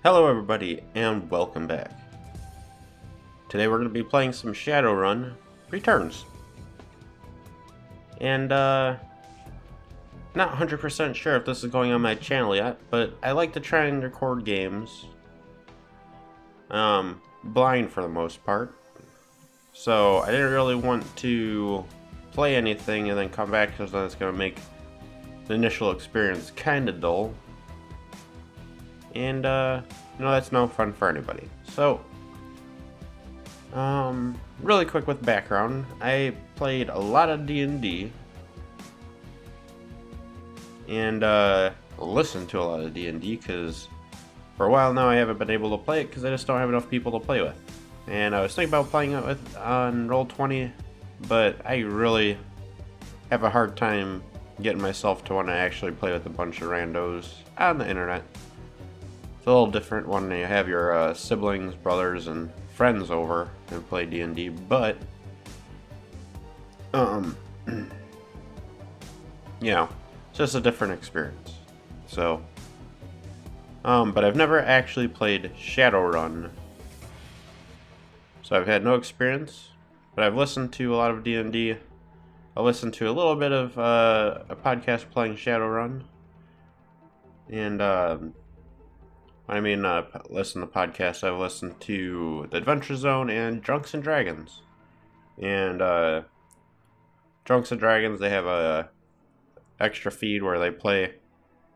Hello everybody, and welcome back. Today we're going to be playing some Shadowrun Returns. And, not 100% sure if this is going on my channel yet, but I like to try and record games, blind for the most part. So, I didn't really want to play anything and then come back because then it's going to make the initial experience kind of dull. And, that's no fun for anybody. So, really quick with background, I played a lot of D&D, and, listened to a lot of D&D, because for a while now I haven't been able to play it, because I just don't have enough people to play with. And I was thinking about playing it with on Roll20, but I really have a hard time getting myself to want to actually play with a bunch of randos on the internet. It's a little different when you have your siblings, brothers, and friends over and play D&D, but it's just a different experience. So, but I've never actually played Shadowrun, so I've had no experience. But I've listened to a lot of D&D. I listened to a little bit of a podcast playing Shadowrun, and listen to podcasts. I've listened to The Adventure Zone and Drunks and Dragons. And Drunks and Dragons, they have a extra feed where they play,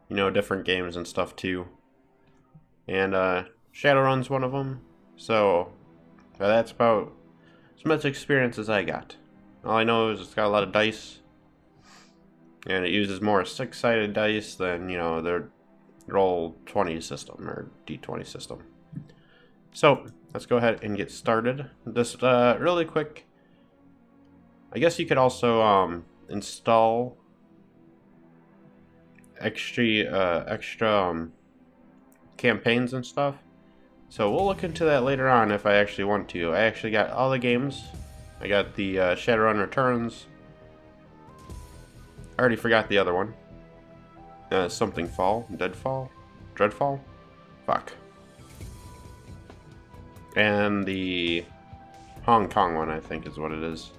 different games and stuff too. And Shadowrun's one of them. So that's about as much experience as I got. All I know is it's got a lot of dice, and it uses more 6-sided dice than their Roll20 system or D20 system. So let's go ahead and get started. Just really quick, I guess you could also install extra campaigns and stuff. So we'll look into that later on if I actually want to. I actually got all the games. I got the Shadowrun Returns. I already forgot the other one. Something Fall? Deadfall? Dreadfall? Fuck. And the Hong Kong one, I think is what it is.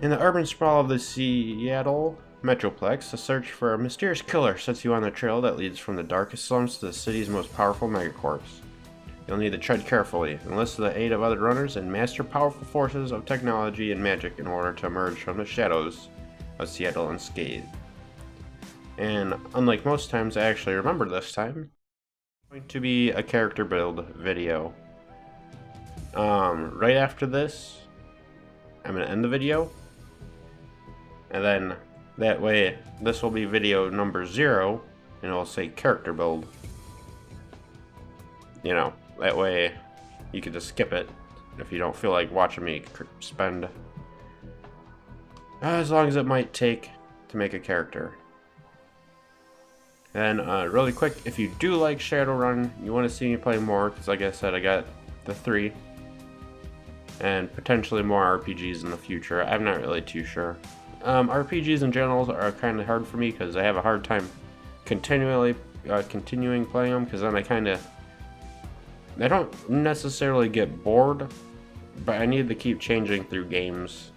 In the urban sprawl of the Seattle Metroplex, a search for a mysterious killer sets you on the trail that leads from the darkest slums to the city's most powerful megacorps. You'll need to tread carefully, enlist the aid of other runners, and master powerful forces of technology and magic in order to emerge from the shadows of Seattle unscathed. And unlike most times, I actually remember this time. It's going to be a character build video. Right after this, I'm going to end the video. And then, that way, this will be video number 0, and it will say character build. That way, you can just skip it if you don't feel like watching me spend as long as it might take to make a character. And really quick, if you do like Shadowrun, you want to see me play more, because like I said, I got the 3. And potentially more RPGs in the future. I'm not really too sure. RPGs in general are kind of hard for me, because I have a hard time continuing playing them, because then I don't necessarily get bored, but I need to keep changing through games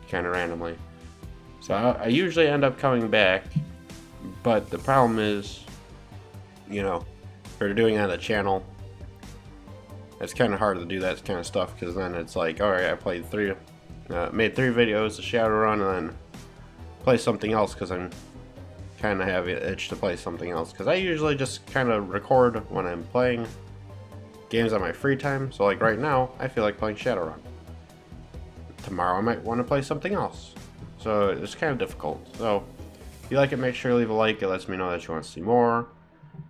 kind of randomly. So I usually end up coming back. But the problem is, for doing it on the channel, it's kind of hard to do that kind of stuff, because then it's like, alright, I played made 3 videos of Shadowrun, and then play something else, because I'm kind of have an itch to play something else, because I usually just kind of record when I'm playing games on my free time. So like right now, I feel like playing Shadowrun. Tomorrow I might want to play something else. So it's kind of difficult. So if you like it, make sure to leave a like. It lets me know that you want to see more.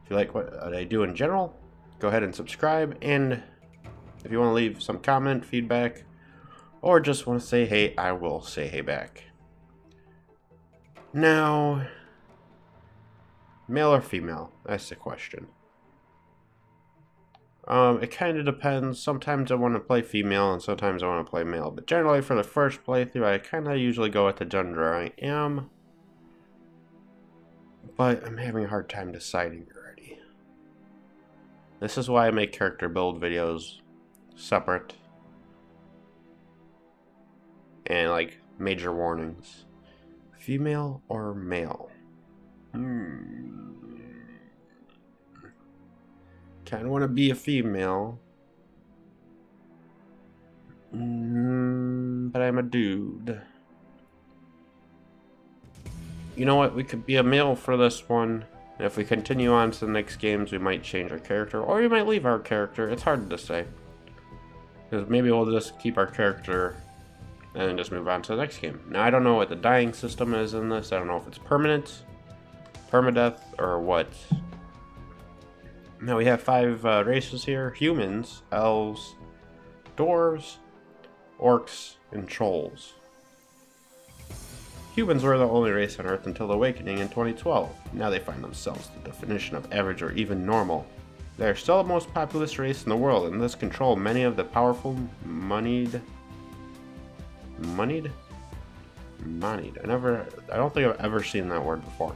If you like what I do in general, go ahead and subscribe. And if you want to leave some comment, feedback, or just want to say hey, I will say hey back. Now, male or female? That's the question. It kind of depends. Sometimes I want to play female and sometimes I want to play male. But generally for the first playthrough, I kind of usually go with the gender I am. But I'm having a hard time deciding already. This is why I make character build videos separate. And like major warnings. Female or male? Kinda wanna be a female. But I'm a dude. You know what? We could be a male for this one. If we continue on to the next games, we might change our character, or we might leave our character. It's hard to say. Because maybe we'll just keep our character and just move on to the next game. Now, I don't know what the dying system is in this. I don't know if it's permanent, permadeath, or what. Now, we have 5 races here. Humans, elves, dwarves, orcs, and trolls. Humans were the only race on Earth until the Awakening in 2012. Now they find themselves the definition of average or even normal. They are still the most populous race in the world, and thus control many of the powerful, moneyed? I don't think I've ever seen that word before.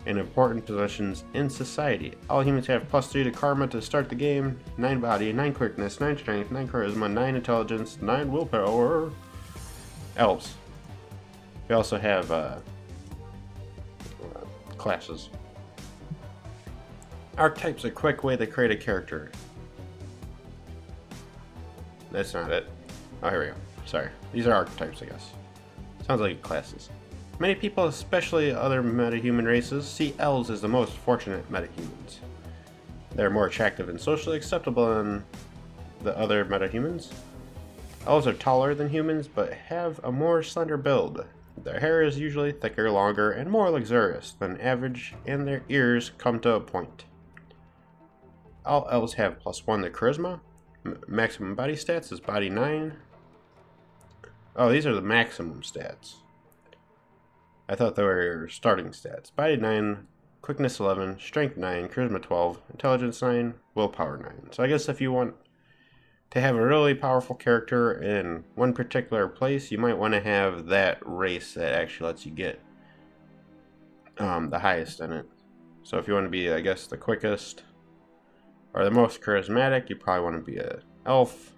In important positions in society. All humans have +3 to karma to start the game, 9 body, 9 quickness, 9 strength, 9 charisma, 9 intelligence, 9 willpower. Elves. We also have classes. Archetype's a quick way to create a character. That's not it. Oh, here we go. Sorry. These are archetypes, I guess. Sounds like classes. Many people, especially other metahuman races, see elves as the most fortunate metahumans. They're more attractive and socially acceptable than the other metahumans. Elves are taller than humans, but have a more slender build. Their hair is usually thicker, longer, and more luxurious than average, and their ears come to a point. All elves have +1 to charisma. Maximum body stats is body 9. Oh, these are the maximum stats. I thought they were starting stats. Body 9, quickness 11, strength 9, charisma 12, intelligence 9, willpower 9. So I guess if you want to have a really powerful character in one particular place, you might want to have that race that actually lets you get the highest in it. So if you want to be, I guess, the quickest or the most charismatic, you probably want to be an elf.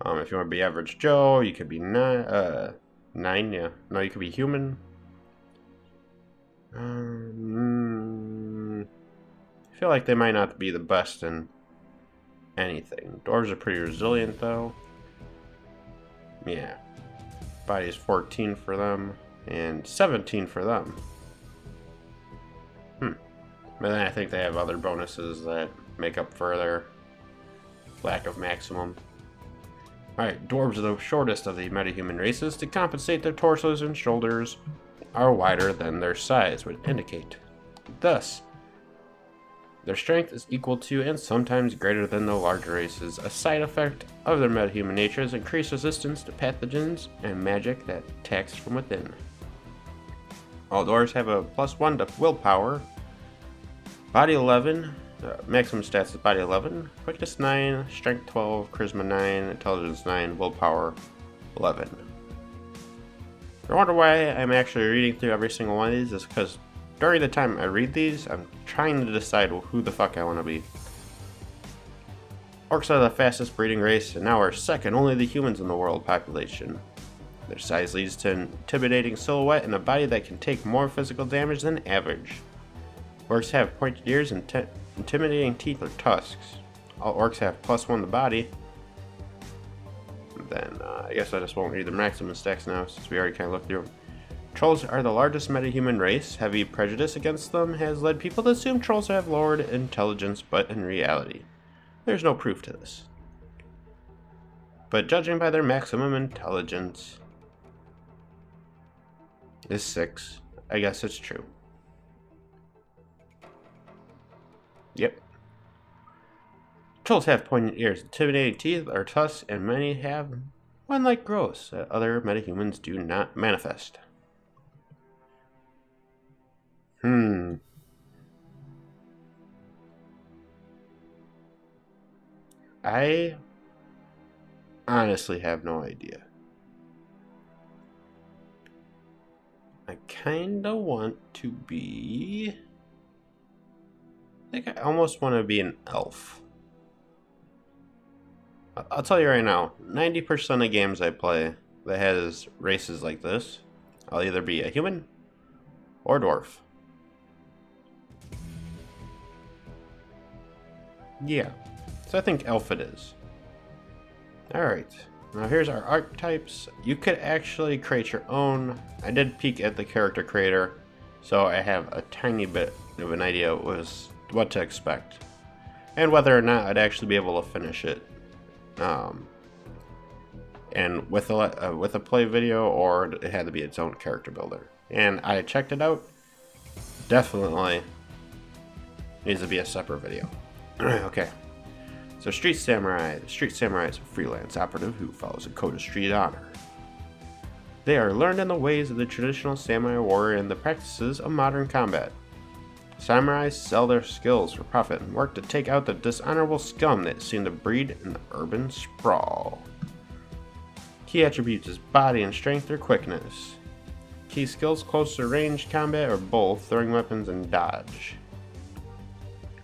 If you want to be average Joe, you could be 9, yeah. No, you could be human. I feel like they might not be the best in anything. Dwarves are pretty resilient, though. Yeah. Body is 14 for them, and 17 for them. But then I think they have other bonuses that make up for their lack of maximum. Alright, dwarves are the shortest of the metahuman races. To compensate, their torsos and shoulders are wider than their size would indicate. Thus, their strength is equal to and sometimes greater than the larger races. A side effect of their metahuman nature is increased resistance to pathogens and magic that attacks from within. All dwarves have a +1 to willpower. Body 11, maximum stats is body 11, quickness 9, strength 12, charisma 9, intelligence 9, willpower 11. I wonder why I'm actually reading through every single one of these, is because during the time I read these, I'm trying to decide who the fuck I want to be. Orcs are the fastest breeding race and now are second only to humans in the world population. Their size leads to an intimidating silhouette and a body that can take more physical damage than average. Orcs have pointed ears and intimidating teeth or tusks. All orcs have +1 to body. Then I guess I just won't read the maximum stacks now since we already kind of looked through them. Trolls are the largest metahuman race. Heavy prejudice against them has led people to assume trolls have lowered intelligence, but in reality, there's no proof to this. But judging by their maximum intelligence is 6, I guess it's true. Yep. Trolls have pointed ears, intimidating teeth or tusks, and many have one-like growths that other metahumans do not manifest. I honestly have no idea. I kinda want to be think I almost want to be an elf. I'll tell you right now, 90% of games I play that has races like this, I'll either be a human or dwarf. Yeah, so I think elf it is. Alright, now here's our archetypes. You could actually create your own. I did peek at the character creator, so I have a tiny bit of an idea what to expect. And whether or not I'd actually be able to finish it. And with a play video, or it had to be its own character builder. And I checked it out. Definitely needs to be a separate video. Okay. So Street Samurai. The Street Samurai is a freelance operative who follows a code of street honor. They are learned in the ways of the traditional samurai warrior and the practices of modern combat. Samurais sell their skills for profit and work to take out the dishonorable scum that seem to breed in the urban sprawl. Key attributes is body and strength or quickness. Key skills close to range combat or both, throwing weapons and dodge.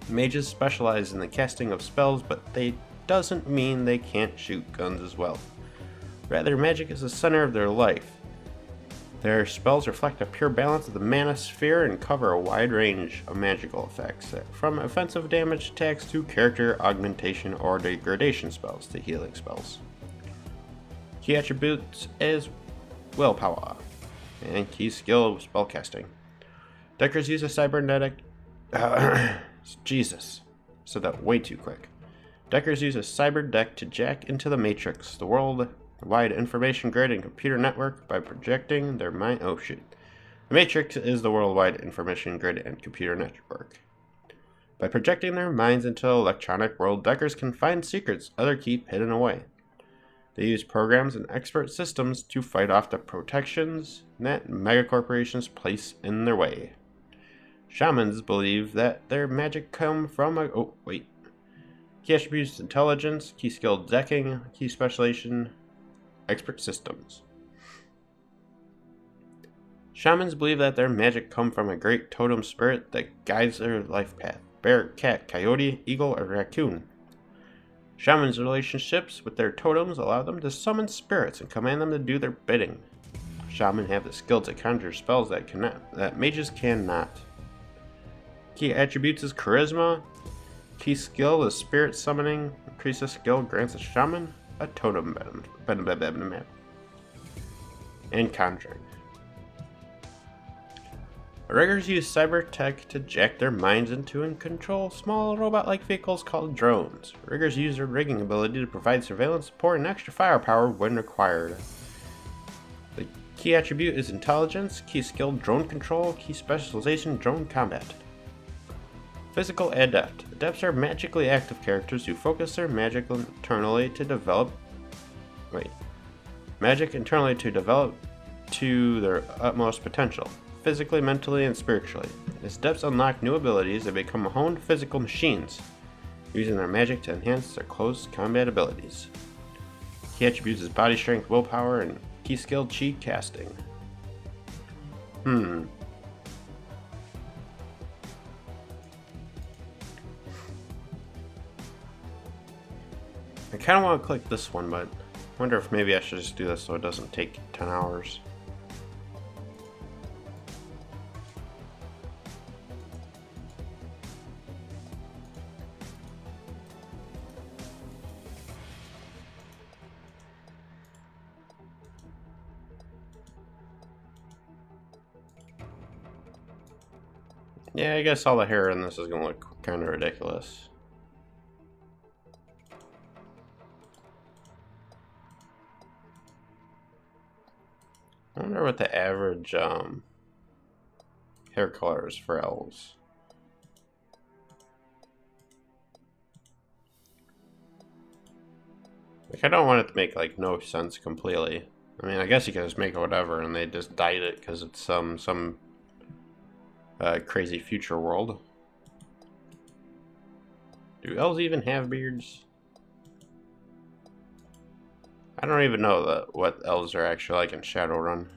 Mages specialize in the casting of spells, but they doesn't mean they can't shoot guns as well. Rather, magic is the center of their life. Their spells reflect a pure balance of the mana sphere and cover a wide range of magical effects, from offensive damage attacks to character augmentation or degradation spells to healing spells. Key attributes is willpower, and key skill spellcasting. Deckers use a cybernetic... Jesus, said that way too quick. Deckers use a cyber deck to jack into the Matrix, the worldwide information grid and computer network, by projecting their mind. Oh shit. The Matrix is the worldwide information grid and computer network. By projecting their minds into the electronic world, Deckers can find secrets others keep hidden away. They use programs and expert systems to fight off the protections that megacorporations place in their way. Shamans believe that their magic come from a... Oh, wait. Key attributes: intelligence, key skill decking, key specialization, expert systems. Shamans believe that their magic come from a great totem spirit that guides their life path. Bear, cat, coyote, eagle, or raccoon. Shamans' relationships with their totems allow them to summon spirits and command them to do their bidding. Shamans have the skill to conjure spells that mages cannot. Key attributes is charisma. Key skill is spirit summoning. Increases skill grants a shaman a totem and conjuring. Riggers use cyber tech to jack their minds into and control small robot-like vehicles called drones. Riggers use their rigging ability to provide surveillance support and extra firepower when required. The key attribute is intelligence. Key skill drone control. Key specialization drone combat. Physical adept. Adepts are magically active characters who focus their magic internally to develop to their utmost potential, physically, mentally, and spiritually. As adepts unlock new abilities, they become honed physical machines, using their magic to enhance their close combat abilities. Key attributes is body strength, willpower, and key skill chi casting. I kind of want to click this one, but I wonder if maybe I should just do this so it doesn't take 10 hours. Yeah, I guess all the hair in this is going to look kind of ridiculous. I wonder what the average hair color is for elves. Like, I don't want it to make like no sense completely. I mean, I guess you can just make it whatever, and they just dyed it because it's some crazy future world. Do elves even have beards? I don't even know what elves are actually like in Shadowrun.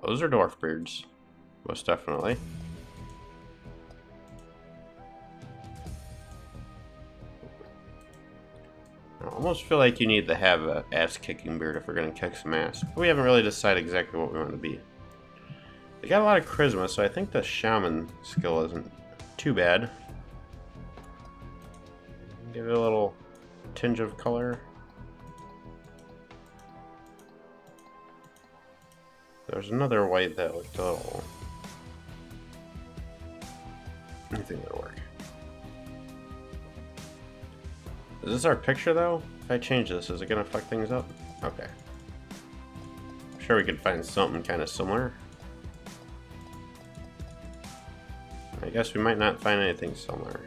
Those are dwarf beards. Most definitely. I almost feel like you need to have an ass-kicking beard if we're going to kick some ass. But we haven't really decided exactly what we want to be. They got a lot of charisma, so I think the shaman skill isn't too bad. Give it a little tinge of color. There's another white that looked a little... I think that'll work. Is this our picture though? If I change this, is it gonna fuck things up? Okay. I'm sure we could find something kind of similar. I guess we might not find anything similar.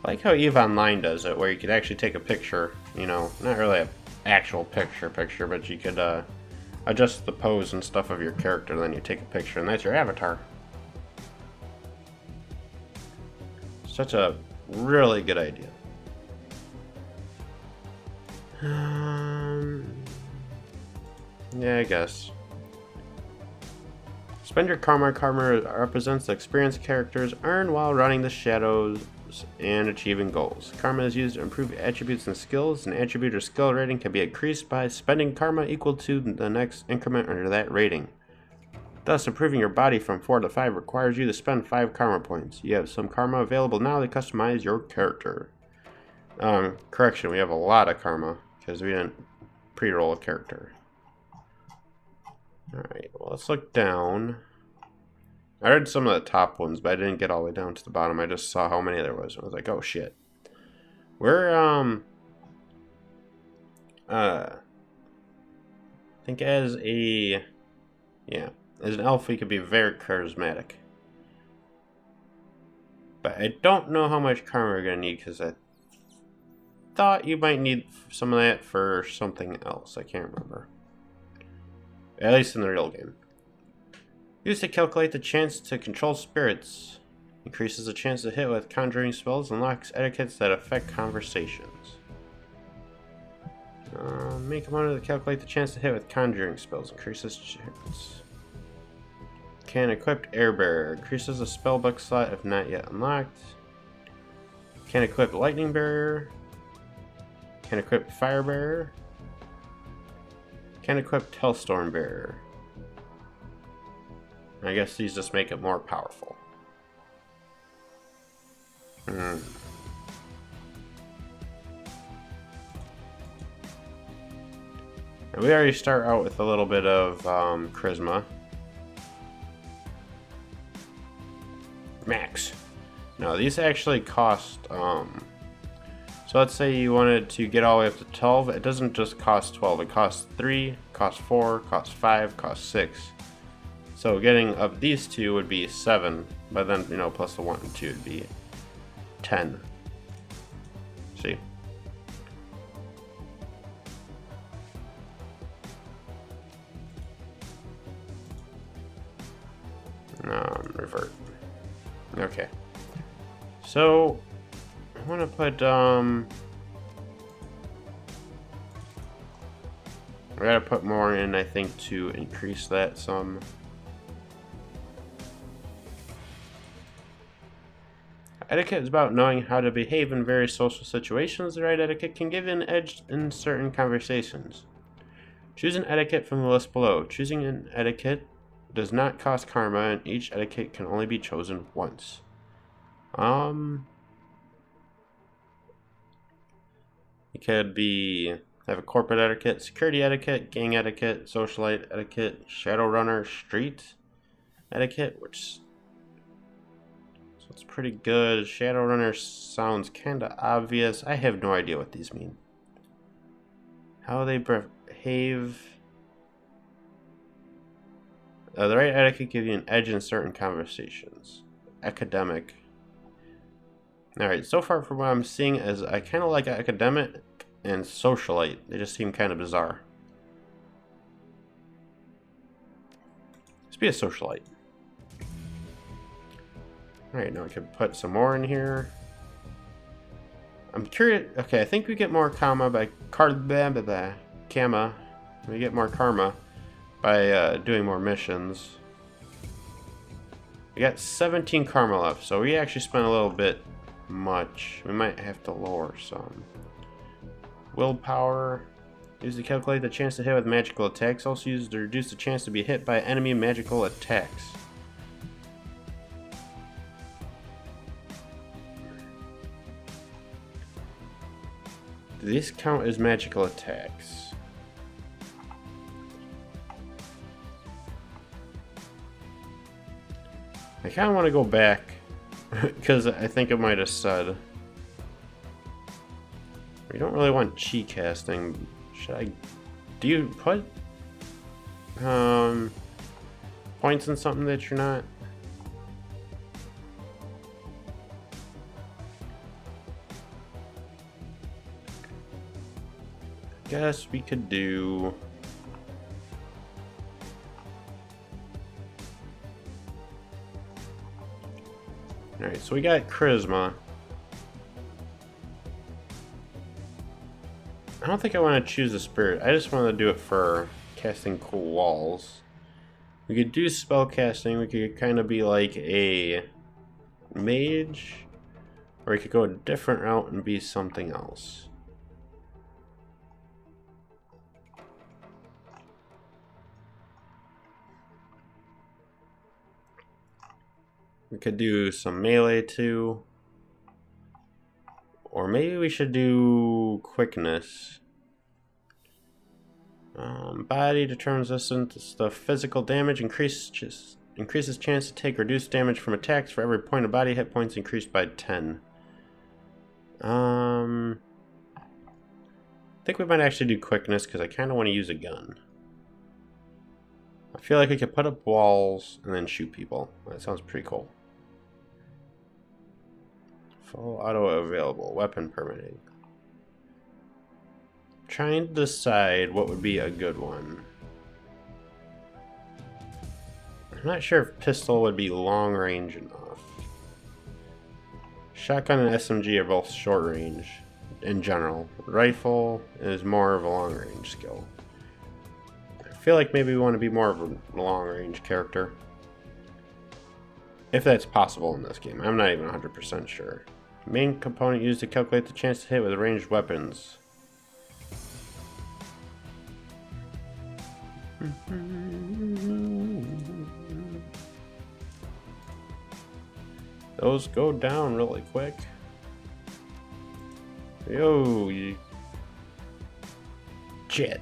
I like how EVE Online does it, where you could actually take a picture, you know, not really an actual picture, but you could adjust the pose and stuff of your character, then you take a picture, and that's your avatar. Such a really good idea. Yeah, I guess. Spend your karma. Karma represents the experience characters earn while running the shadows and achieving goals. Karma is used to improve attributes and skills. An attribute or skill rating can be increased by spending karma equal to the next increment under that rating. Thus, improving your body from 4 to 5 requires you to spend 5 karma points. You have some karma available now to customize your character. Correction, we have a lot of karma because we didn't pre-roll a character. Alright, well, let's look down. I read some of the top ones, but I didn't get all the way down to the bottom. I just saw how many there was, and I was like, oh shit. We're, I think as a, yeah, as an elf, we could be very charismatic. But I don't know how much karma we're going to need, because I thought you might need some of that for something else. I can't remember. At least in the real game. Used to calculate the chance to control spirits. Increases the chance to hit with conjuring spells. Unlocks etiquettes that affect conversations. Make a monitor to calculate the chance to hit with conjuring spells. Increases chance. Can equip Air Bearer. Increases a spellbook slot if not yet unlocked. Can equip Lightning Bearer. Can equip Fire Bearer. Can equip Hellstorm Bearer. I guess these just make it more powerful. And we already start out with a little bit of charisma. Max. No, these actually cost, so let's say you wanted to get all the way up to 12. It doesn't just cost 12. It costs 3, costs 4, costs 5, costs 6. So getting up these two would be 7. But then, you know, plus the 1 and 2 would be 10. See? Revert. Okay. So I want to put I gotta put more in, I think, to increase that some. Etiquette is about knowing how to behave in various social situations. The right etiquette can give an edge in certain conversations. Choose an etiquette from the list below. Choosing an etiquette does not cost karma, and each etiquette can only be chosen once. It could be have a corporate etiquette, security etiquette, gang etiquette, socialite etiquette, Shadowrunner street etiquette, which so it's pretty good. Shadowrunner sounds kinda obvious. I have no idea what these mean. How they behave. The right etiquette gives you an edge in certain conversations. Academic. Alright, so far from what I'm seeing is I kind of like academic and socialite. They just seem kind of bizarre. Let's be a socialite. Alright, now I can put some more in here. I'm curious. Okay, I think we get more karma by karma. We get more karma by doing more missions. We got 17 karma left, so we actually spent a little bit much. We might have to lower some. Willpower. Use to calculate the chance to hit with magical attacks. Also used to reduce the chance to be hit by enemy magical attacks. Do these count as magical attacks? I kind of want to go back because I think it might have said we don't really want chi casting. Should I? Do you put points in something that you're not? Guess we could do. Alright, so we got charisma. I don't think I want to choose a spirit. I just want to do it for casting cool walls. We could do spell casting. We could kind of be like a mage. Or we could go a different route and be something else. We could do some melee too. Or maybe we should do quickness. Body determines resistance to physical damage. Increases chance to take reduced damage from attacks for every point of body hit points increased by 10. I think we might actually do quickness because I kind of want to use a gun. I feel like we could put up walls and then shoot people. That sounds pretty cool. Full auto available. Weapon permitting. Trying to decide what would be a good one. I'm not sure if pistol would be long range enough. Shotgun and SMG are both short range in general. Rifle is more of a long range skill. I feel like maybe we want to be more of a long range character. If that's possible in this game. I'm not even 100% sure. Main component used to calculate the chance to hit with ranged weapons. Those go down really quick. Yo, you... Shit.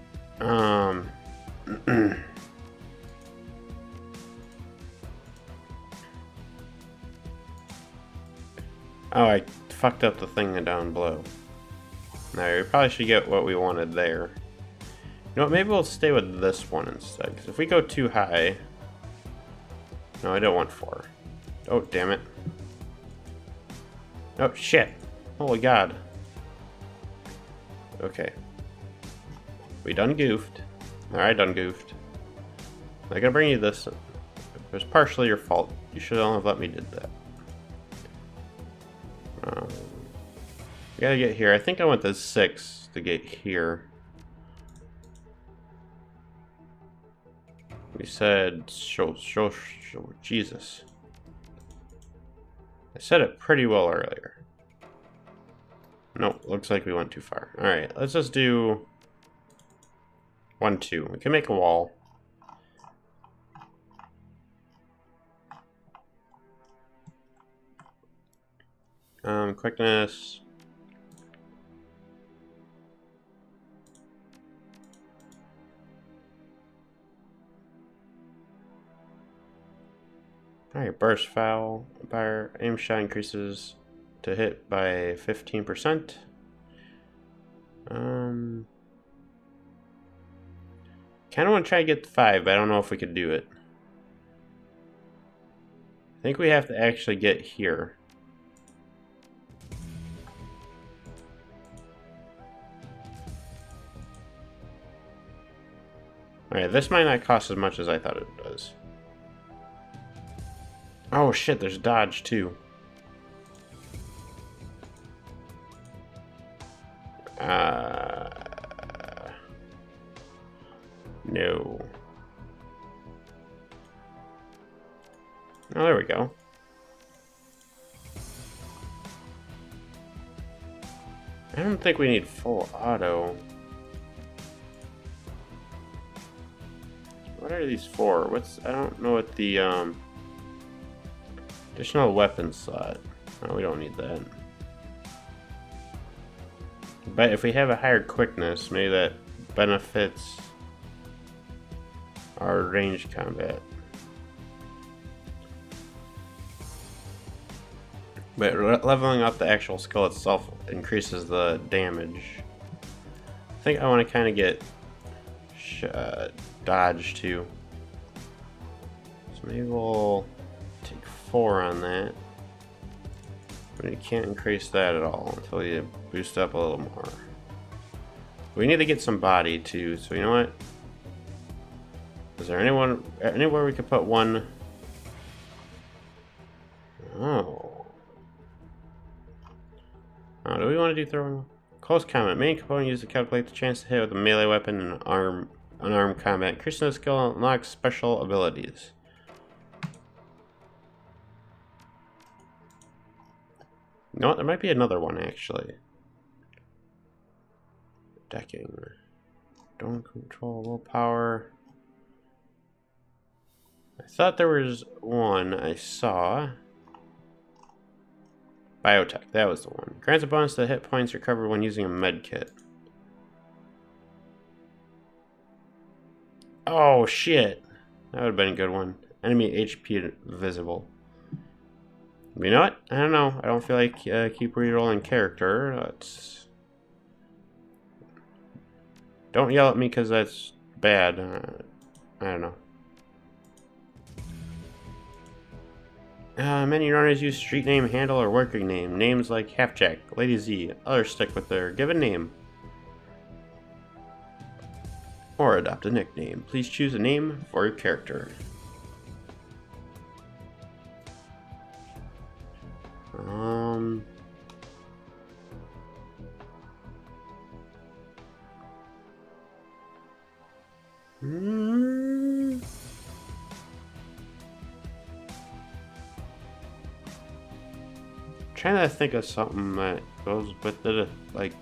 Oh, I fucked up the thing down below. Now, we probably should get what we wanted there. You know what, maybe we'll stay with this one instead, because if we go too high... No, I don't want 4. Oh, damn it. Oh, shit. Holy God. Okay. We done goofed. Alright, done goofed. I gotta bring you this. It was partially your fault. You should only have let me do that. We gotta get here. I think I went to 6 to get here. We said show Jesus. I said it pretty well earlier. Nope, looks like we went too far. Alright, let's just do 1, 2. We can make a wall. Quickness. Alright, burst foul. Fire aim shot increases to hit by 15%. Kinda want to try to get to 5, but I don't know if we could do it. I think we have to actually get here. Alright, this might not cost as much as I thought it does. Oh shit, there's dodge too. No. Oh, there we go. I don't think we need full auto. What are these for? I don't know what the, additional weapon slot. Oh, we don't need that. But if we have a higher quickness, maybe that benefits our ranged combat. But leveling up the actual skill itself increases the damage. I think I want to kind of get dodge too. So maybe we'll take 4 on that. But you can't increase that at all until you boost up a little more. We need to get some body too, so you know what? Is there anywhere we could put one? Oh, do we want to do throwing? Close combat. Main component used to calculate the chance to hit with a melee weapon in unarmed combat. Increasing the skill unlocks special abilities. You know what? There might be another one actually. Decking. Don't control willpower. I thought there was one I saw. Biotech, that was the one. Grants a bonus to hit points recovered when using a med kit. Oh shit! That would have been a good one. Enemy HP visible. But you know what? I don't know. I don't feel like keep rerolling character. Don't yell at me because that's bad. I don't know. Many runners use street name, handle, or working name. Names like Halfjack, Lady Z. Others stick with their given name. Or adopt a nickname. Please choose a name for your character. Trying to think of something that goes with it, like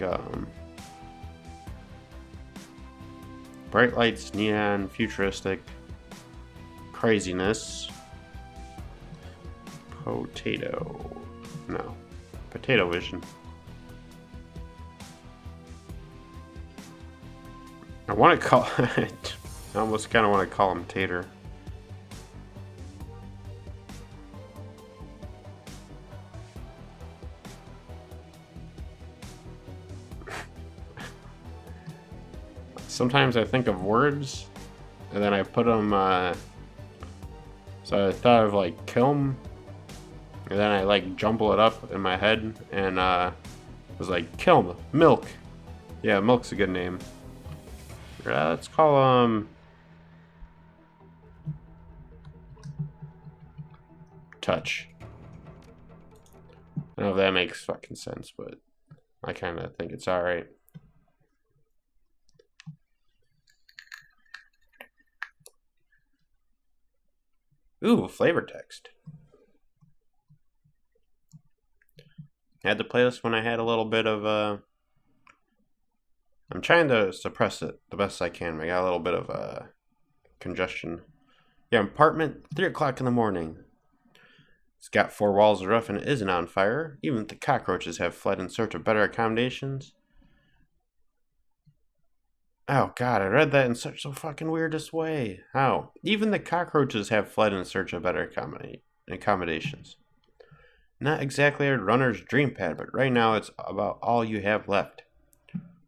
bright lights, neon, futuristic craziness. Potato. No. Potato vision. I want to call it. I almost kind of want to call him Tater. Sometimes I think of words, and then I put them, so I thought of like kiln, and then I like jumble it up in my head, and was like kiln, milk. Yeah, milk's a good name. Let's call Touch. I don't know if that makes fucking sense, but I kind of think it's alright. Ooh, flavor text. I had to play this when I had a little bit of I'm trying to suppress it the best I can. I got a little bit of congestion. Yeah, apartment, 3 o'clock in the morning. It's got 4 walls of roof and it isn't on fire. Even the cockroaches have fled in search of better accommodations. Oh god, I read that in such the fucking weirdest way. How? Even the cockroaches have fled in search of better accommodations. Not exactly a runner's dream pad, but right now it's about all you have left.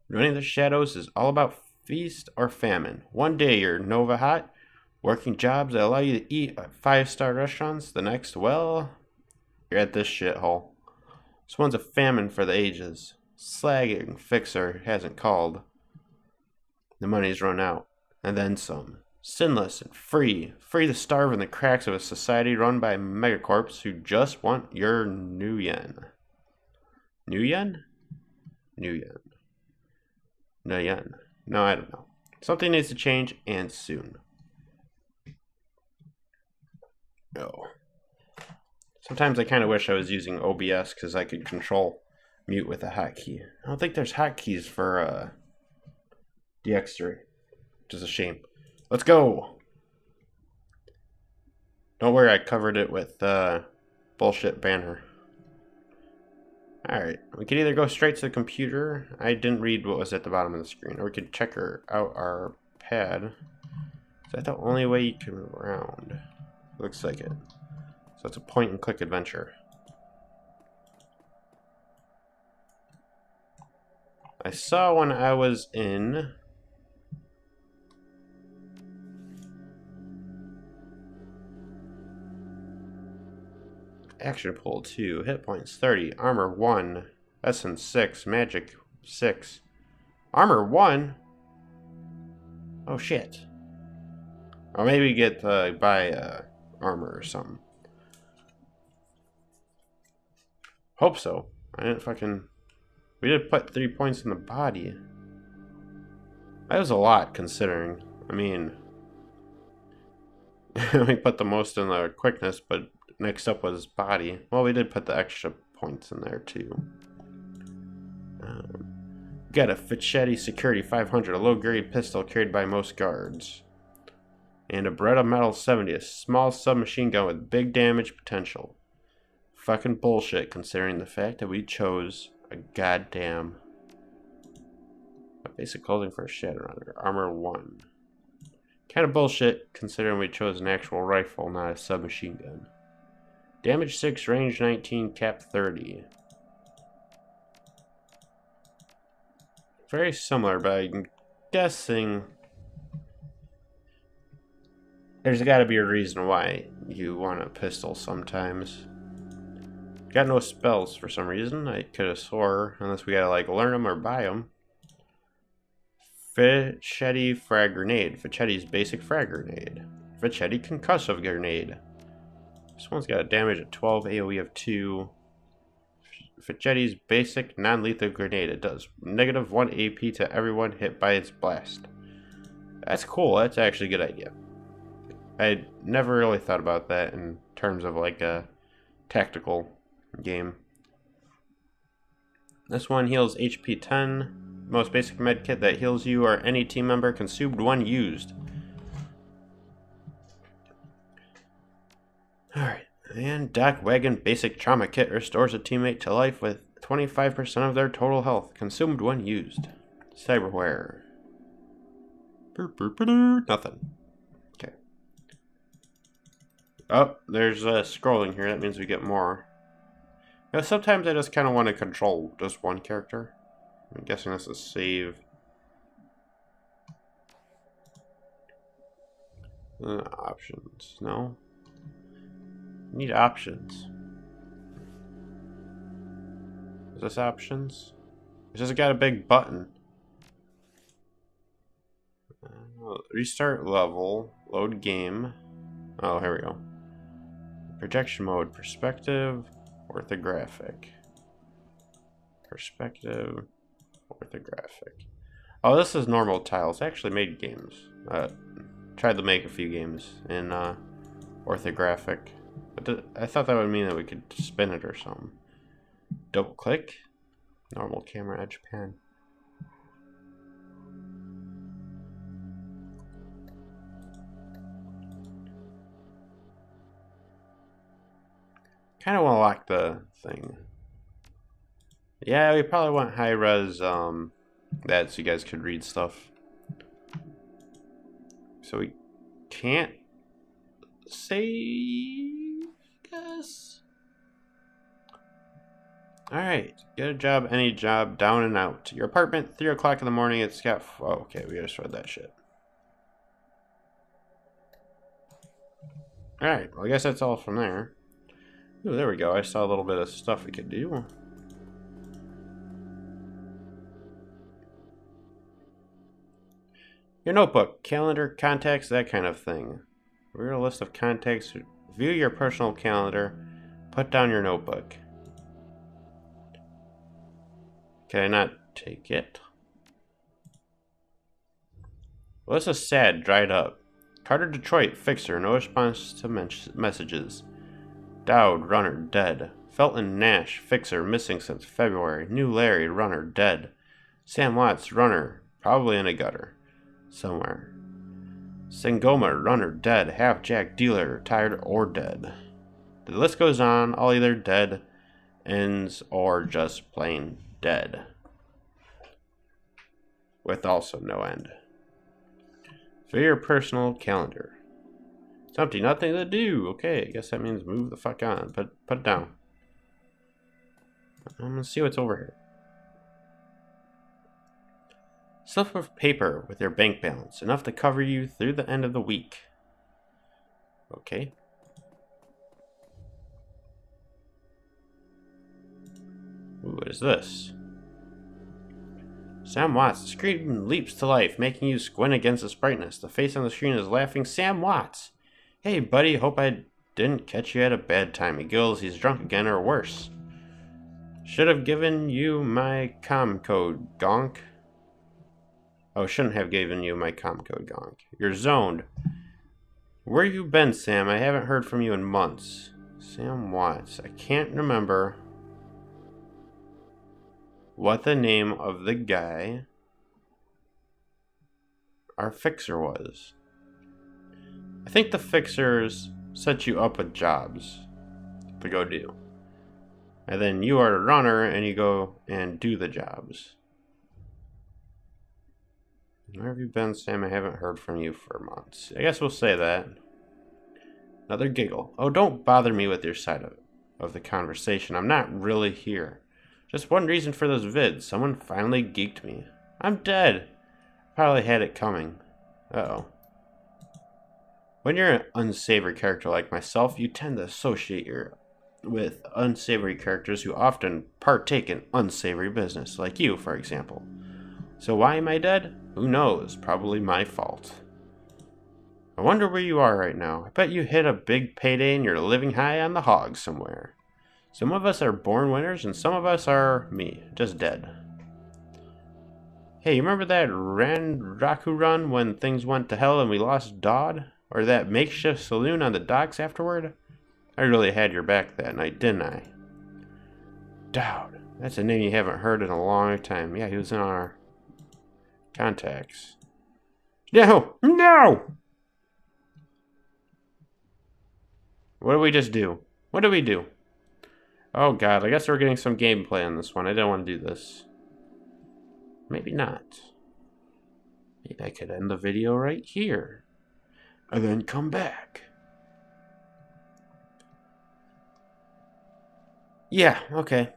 Running the shadows is all about feast or famine. One day you're Nova Hot, working jobs that allow you to eat at 5-star restaurants. The next, well, you're at this shithole. This one's a famine for the ages. Slagging fixer hasn't called. The money's run out, and then some. Sinless and free to starve in the cracks of a society run by megacorps who just want your new yen. New yen? New yen. Nayan. No, I don't know. Something needs to change, and soon. Oh. Sometimes I kind of wish I was using OBS because I could control mute with a hotkey. I don't think there's hotkeys for DX3, which is a shame. Let's go! Don't worry, I covered it with bullshit banner. Alright, we could either go straight to the computer. I didn't read what was at the bottom of the screen. Or we could check out our pad. Is that the only way you can move around? Looks like it. So it's a point and click adventure. I saw when I was in Action Pool 2, hit points 30, armor 1, essence 6, magic 6. Armor 1? Oh shit. Or maybe get buy armor or something. Hope so. I didn't fucking... We did put 3 points in the body. That was a lot considering. I mean... we put the most in the quickness, but next up was body. Well, we did put the extra points in there too. Got a Fichetti Security 500, a low-grade pistol carried by most guards. And a Beretta Metal 70, a small submachine gun with big damage potential. Fucking bullshit considering the fact that we chose a goddamn basic clothing for a Shadowrunner. Armor 1. Kind of bullshit considering we chose an actual rifle, not a submachine gun. Damage 6, range 19, cap 30. Very similar, but I'm guessing there's got to be a reason why you want a pistol sometimes. Got no spells for some reason. I could have swore, unless we gotta like learn them or buy them. Fichetti frag grenade. Fichetti's basic frag grenade. Fichetti concussive grenade. This one's got a damage of 12, AoE of 2. Fichetti's basic non-lethal grenade. It does negative 1 AP to everyone hit by its blast. That's cool. That's actually a good idea. I never really thought about that in terms of like a tactical game. This one heals HP 10. Most basic med kit that heals you or any team member consumed when used. Alright. And Doc Wagon Basic Trauma Kit restores a teammate to life with 25% of their total health, consumed when used. Cyberware. Nothing. Okay. Oh, there's scrolling here. That means we get more. Now, sometimes I just kind of want to control just one character. I'm guessing this is save. Options. No. Need options. Is this options? It's just got a big button. Restart level. Load game. Oh, here we go. Projection mode. Perspective. Orthographic. Perspective. Orthographic. Oh, this is normal tiles. I actually made games. Tried to make a few games in orthographic. But I thought that would mean that we could spin it or something. Double click. Normal camera edge pan. Kind of want to lock the thing. Yeah, we probably want high res that so you guys could read stuff. So we can't save, guess. Alright, get a job, any job, down and out. Your apartment, 3 o'clock in the morning, it's got... Oh, okay, we just read that shit. Alright, well I guess that's all from there. Ooh, there we go, I saw a little bit of stuff we could do. Your notebook, calendar, contacts, that kind of thing. Read a list of contacts, view your personal calendar, put down your notebook. Can I not take it? Melissa sad, dried up. Carter Detroit, fixer, no response to messages. Dowd, runner, dead. Felton Nash, fixer, missing since February. New Larry, runner, dead. Sam Watts, runner, probably in a gutter. Somewhere. Sangoma, runner, dead. Half-jack dealer, tired or dead. The list goes on, all either dead, ends, or just plain dead. With also no end. For your personal calendar. It's empty, nothing to do. Okay, I guess that means move the fuck on. Put it down. I'm gonna see what's over here. Slip of paper with your bank balance, enough to cover you through the end of the week. Okay. Ooh, what is this? Sam Watts. The screen leaps to life, making you squint against its brightness. The face on the screen is laughing. Sam Watts! Hey, buddy, hope I didn't catch you at a bad time. He giggles, he's drunk again, or worse. Should have given you my com code, gonk. Oh, shouldn't have given you my com code, gonk. You're zoned. Where you been, Sam? I haven't heard from you in months. Sam Watts. I can't remember what the name of the guy our fixer was. I think the fixers set you up with jobs to go do. And then you are a runner and you go and do the jobs. Where have you been, Sam? I haven't heard from you for months. I guess we'll say that. Another giggle. Oh, don't bother me with your side of the conversation. I'm not really here. Just one reason for those vids. Someone finally geeked me. I'm dead. Probably had it coming. Uh-oh. When you're an unsavory character like myself, you tend to associate with unsavory characters who often partake in unsavory business, like you, for example. So why am I dead? Who knows? Probably my fault. I wonder where you are right now. I bet you hit a big payday and you're living high on the hog somewhere. Some of us are born winners and some of us are me, just dead. Hey, you remember that Ranraku run when things went to hell and we lost Dodd? Or that makeshift saloon on the docks afterward? I really had your back that night, didn't I? Dowd. That's a name you haven't heard in a long time. Yeah, he was in our contacts. No! No! What did we just do? What did we do? Oh god, I guess we're getting some gameplay on this one. I don't want to do this. Maybe not. Maybe I could end the video right here. And then come back. Yeah, okay.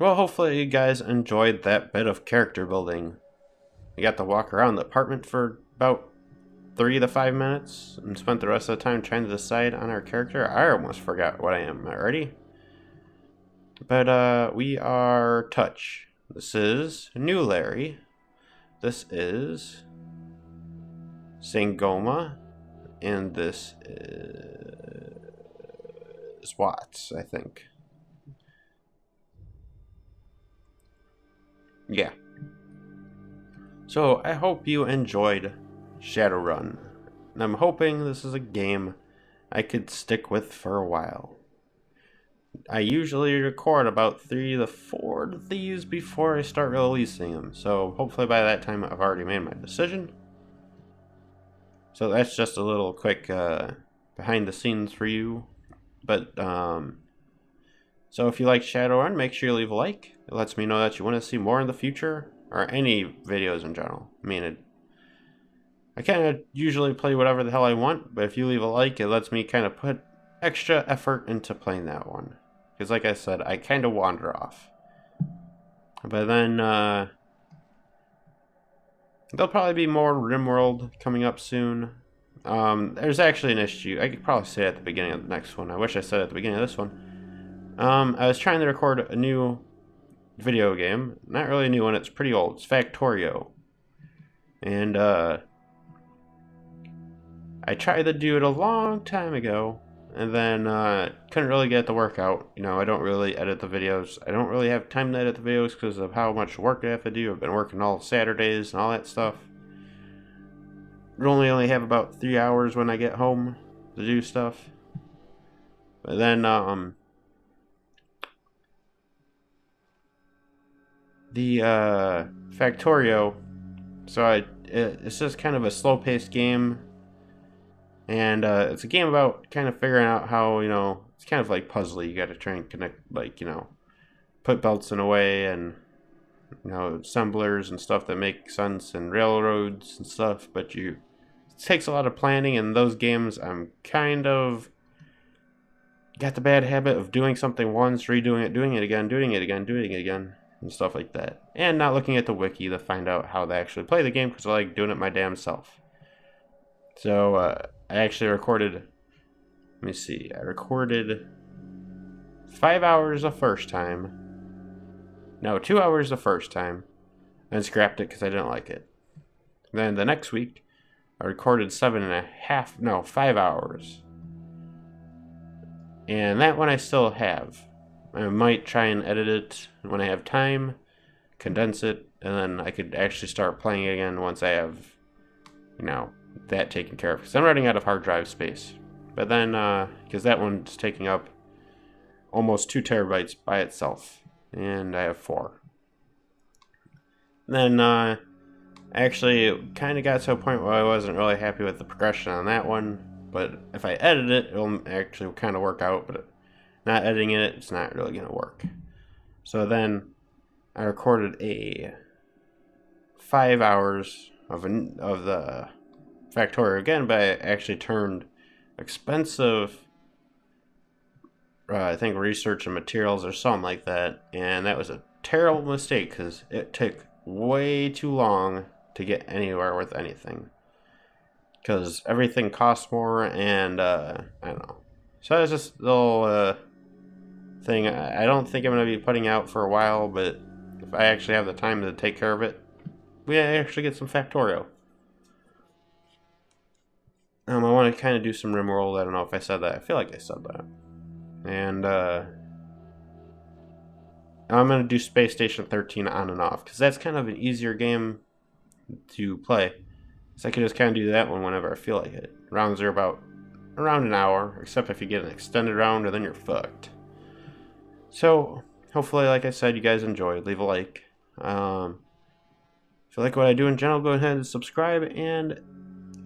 Well, hopefully you guys enjoyed that bit of character building. I got to walk around the apartment for about 3 to 5 minutes and spent the rest of the time trying to decide on our character. I almost forgot what I am already. But we are Touch. This is New Larry. This is Sangoma. And this is Watts, I think. Yeah. So I hope you enjoyed Shadowrun. And I'm hoping this is a game I could stick with for a while. I usually record about 3 to 4 of these before I start releasing them. So hopefully by that time I've already made my decision. So that's just a little quick behind the scenes for you. But so if you like Shadowrun, make sure you leave a like. It lets me know that you want to see more in the future, or any videos in general. I mean, I kind of usually play whatever the hell I want, but if you leave a like, it lets me kind of put extra effort into playing that one. Because like I said, I kind of wander off. But then, there'll probably be more RimWorld coming up soon. There's actually an issue. I could probably say it at the beginning of the next one. I wish I said it at the beginning of this one. I was trying to record a new video game. Not really a new one, it's pretty old. It's Factorio. And, I tried to do it a long time ago, and then couldn't really get it to work out. You know, I don't really edit the videos. I don't really have time to edit the videos because of how much work I have to do. I've been working all Saturdays and all that stuff. only have about 3 hours when I get home to do stuff. But then, the, Factorio, so it's just kind of a slow-paced game, and, it's a game about kind of figuring out how, it's kind of like puzzly. You gotta try and connect, like, put belts in a way, and, assemblers and stuff that make sense, and railroads and stuff, but it takes a lot of planning, and those games, I'm kind of got the bad habit of doing something once, redoing it, doing it again, doing it again, doing it again, and stuff like that. And not looking at the wiki to find out how they actually play the game, because I like doing it my damn self. So, I actually recorded, let me see, I recorded 5 hours the first time. No, 2 hours the first time, and scrapped it because I didn't like it. Then the next week, I recorded 5 hours. And that one I still have. I might try and edit it when I have time, condense it, and then I could actually start playing again once I have, that taken care of. Because I'm running out of hard drive space. But then, because that one's taking up almost 2 terabytes by itself. And I have 4. Then, I actually kind of got to a point where I wasn't really happy with the progression on that one. But if I edit it, it'll actually kind of work out. But not editing it, it's not really going to work. So then I recorded 5 hours of the Factorio again, but I actually turned expensive, I think, research and materials or something like that. And that was a terrible mistake because it took way too long to get anywhere with anything. Because everything costs more, and, I don't know. So that's just a little, thing I don't think I'm going to be putting out for a while, but if I actually have the time to take care of it, we actually get some Factorio. I want to kind of do some RimWorld. I don't know if I said that. I feel like I said that. And, I'm going to do Space Station 13 on and off, because that's kind of an easier game to play. So I can just kind of do that one whenever I feel like it. Rounds are about around an hour, except if you get an extended round, or then you're fucked. So, hopefully, like I said, you guys enjoyed. Leave a like. If you like what I do in general, go ahead and subscribe. And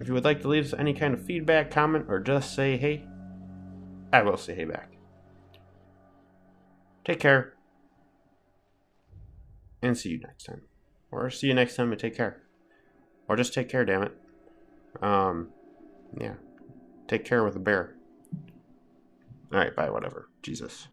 if you would like to leave us any kind of feedback, comment, or just say hey, I will say hey back. Take care. And see you next time. Or see you next time and take care. Or just take care, damn it. Yeah. Take care with a bear. Alright, bye, whatever. Jesus.